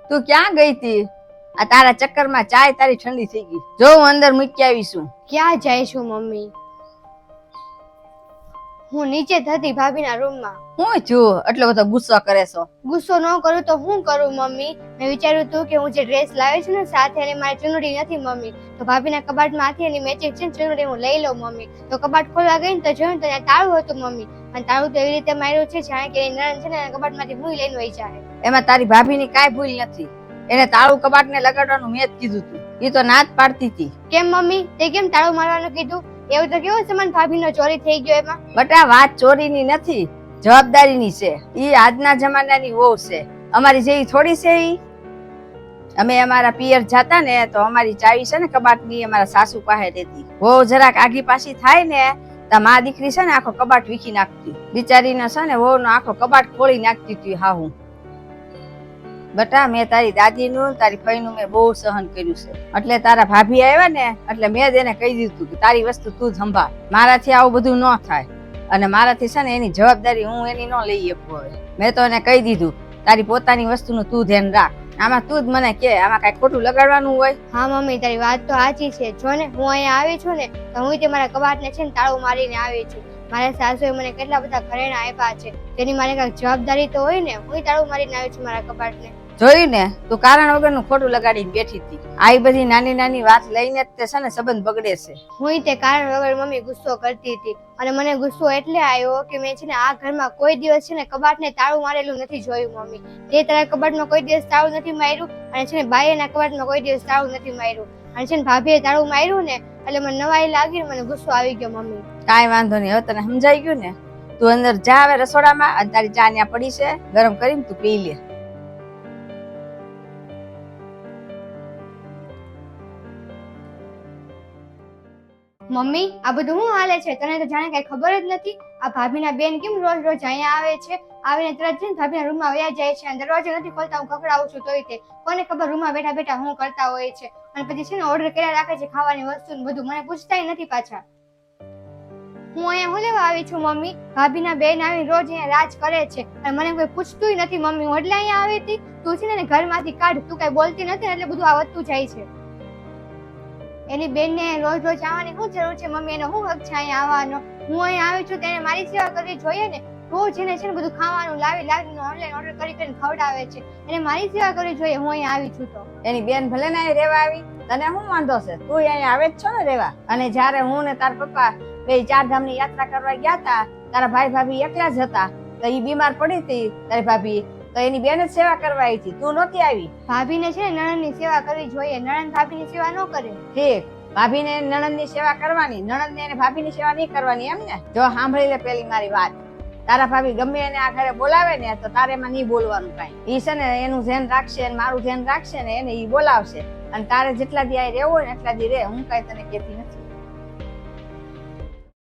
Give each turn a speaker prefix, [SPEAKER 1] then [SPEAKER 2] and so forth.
[SPEAKER 1] તું ક્યાં ગઈ તી? આ તારા ચક્કરમાં ચાય તારી ઠંડી થઈ ગઈ. જો હું અંદર મૂકી આવીશું.
[SPEAKER 2] ક્યાં જાય છું મમ્મી? હું નીચે હતી ભાભીના રૂમમાં.
[SPEAKER 1] હું છું એટલો બધો ગુસ્સો કરે છો?
[SPEAKER 2] ગુસ્સો ન કરું તો હું કરું મમ્મી? મેં વિચાર્યું હતું કે હું જે ડ્રેસ લાવી છું ને સાથે અને મારી ચુનડી નથી મમ્મી, તો ભાભીના કબાટમાંથી એની મેચિંગ છે ચુનડી હું લઈ લઉં મમ્મી. તો કબાટ ખોલવા ગઈ ને તો જોયું તો ત્યાં તાળું હતું મમ્મી, અને તાળું તો એવી રીતે માર્યું છે જાણે કે એની નણંદ છે ને કબાટમાંથી હું લઈને વહી જાય.
[SPEAKER 1] એમાં તારી ભાભીની કાંઈ ભૂલ નથી. એને તાળું કબાટને લગાડવાનું મેં જ કીધું તું. એ તો ના જ પાડતી હતી.
[SPEAKER 2] કેમ મમ્મી? તે કેમ તાળું મારવાનું કીધું? એવું તો કેવો સમાન ભાભીનો ચોરી થઈ ગયો એમાં?
[SPEAKER 1] બટા વાત ચોરીની નથી, જવાબદારીની છે. ઈ આજના જમાનાની વહુ છે, અમારી જેવી થોડી છે. ઈ અમે અમારા પિયર જાતા ને તો અમારી ચાવી છે ને કબાટની અમારા સાસુ પાસે રહેતી. વહુ જરાક આગી પાછી થાય ને તો મા દીકરી છે ને આખો કબાટ વીખી નાખતી. બિચારીનો છે ને વહુનો આખો કબાટ ખોલી નાખતી હતી. હા હું બટા મેં તારી દાદીનું તારી ફઈનું મેં બહુ સહન કર્યું છે. એટલે તારા ભાભી આવ્યા ને એટલે મેં જ એને કહી દીધું કે તારી વસ્તુ તું જ સંભાળ, મારાથી આવું બધું ન થાય. અને મારાથી છે ને એની જવાબદારી હું એની ન લઈ શકું. હવે મેં તો એને કહી દીધું તારી પોતાની વસ્તુનું તું ધ્યાન રાખ. આમાં તું જ મને કે આમાં કઈ ખોટું લગાડવાનું હોય?
[SPEAKER 2] હા મમ્મી તારી વાત તો સાચી છે. જો ને હું અહીંયા આવી છું ને તો હું તે મારા કબાટને છે ને તાળું મારીને આવી છું. મારા સાસુએ મને કેટલા બધા ઘરેણા આપ્યા છે, તેની મારે કાંઈક જવાબદારી તો હોય ને. હું તાળું મારીને આવી છું મારા કબાટને.
[SPEAKER 1] જોયું ને તું કારણ વગરનું ખોટું લગાડીને બેઠી હતી. આવી બધી નાની નાની વાત લઈને જ તે છે ને સંબંધ બગડે છે.
[SPEAKER 2] હું તે કારણ વગર મમ્મી ગુસ્સો કરતી હતી, અને મને ગુસ્સો એટલે આવ્યો કે મેં છે ને આ ઘરમાં કોઈ દિવસ છે ને કબાટને તાળું મારેલું નથી જોયું મમ્મી. તે તારા કબાટમાં કોઈ દિવસ તાળું નથી માર્યું, અને છે ને બાઈના કબાટમાં કોઈ દિવસ તાળું નથી માર્યું, અને છે ને ભાભીએ તાળું માર્યું ને એટલે મને નવાઈ લાગી, મને ગુસ્સો આવી ગયો મમ્મી.
[SPEAKER 1] કાંઈ વાંધો નહીં, હવે તને સમજાઈ ગયું ને. તું અંદર જા હવે રસોડામાં, અને તારી ચા ત્યાં પડી છે ગરમ કરીને તું પી લે.
[SPEAKER 2] મમ્મી આ બધું શું હાલે છે? તને તો જાણે કઈ ખબર જ નથી. આ ભાભીના બેન કેમ રોજ રોજ અહીંયા આવે છે, આવીને તરત છે ને ભાભીના રૂમમાં વયા જાય છે, અને દરવાજો નથી ખોલતા. હું ખખડાવું છું તોય તે કોને ખબર રૂમમાં બેઠા બેઠા હું કરતા હોય છે. અને પછી છે ને ઓર્ડર કર્યા રાખે છે ખાવાની વસ્તુ ને બધું, મને પૂછતાય નથી પાછા. હું અહીંયા હું લેવા આવી છું મમ્મી? ભાભીના બેન આવીને રોજ અહીંયા રાજ કરે છે, અને મને કોઈ પૂછતું નથી મમ્મી. હું એટલે અહીંયા આવી હતી. તું છે ને ઘરમાંથી કાઢ, તું કઈ બોલતી નથી એટલે બધું આ વધતું જાય છે. એની બેનને રોજ રોજ આવવાની શું જરૂર છે મમ્મી? એનો શું હક છે અહીંયા આવવાનો? હું અહીંયા આવી છું તેને મારી સેવા કરવી જોઈએ ને. રોજ એને છે ને બધું ખાવાનું લાવીને ઓનલાઈન ઓર્ડર કરીને ખવડાવે છે. એને મારી સેવા કરવી જોઈએ. હું અહીંયા આવી છું તો
[SPEAKER 1] એની બેન ભલે ને અહીં રહેવા આવી, તને શું વાંધો છે? તું અહીંયા આવે જ છો ને રહેવા. અને જયારે હું ને તારા પપ્પા બે 4 ધામની યાત્રા કરવા ગયા હતા, તારા ભાઈ ભાભી એકલા જ હતા, તો એ બીમાર પડી હતી તારી ભાભી, તો એની બેન જ સેવા કરવા આવી હતી, તું નહોતી આવી.
[SPEAKER 2] ભાભીને છે ને નણંદની સેવા કરવી જોઈએ, નણંદ ભાભીની સેવા ન કરે.
[SPEAKER 1] ઠીક, ભાભીને નણંદની સેવા કરવાની, નણંદને એને ભાભીની સેવા નહીં કરવાની એમ ને? જો સાંભળી લે પેલી મારી વાત. તારા ભાભી ગમે એને આ ઘરે બોલાવે ને તો તારે એમાં નહીં બોલવાનું કાંઈ. ઈ છે ને એનું ધ્યાન રાખશે, મારું ધ્યાન રાખશે ને એને ઈ બોલાવશે, અને તારે જેટલા દી આ રહેવું હોય ને એટલા દી રહે. હું કાંઈ તને કહેતી નથી.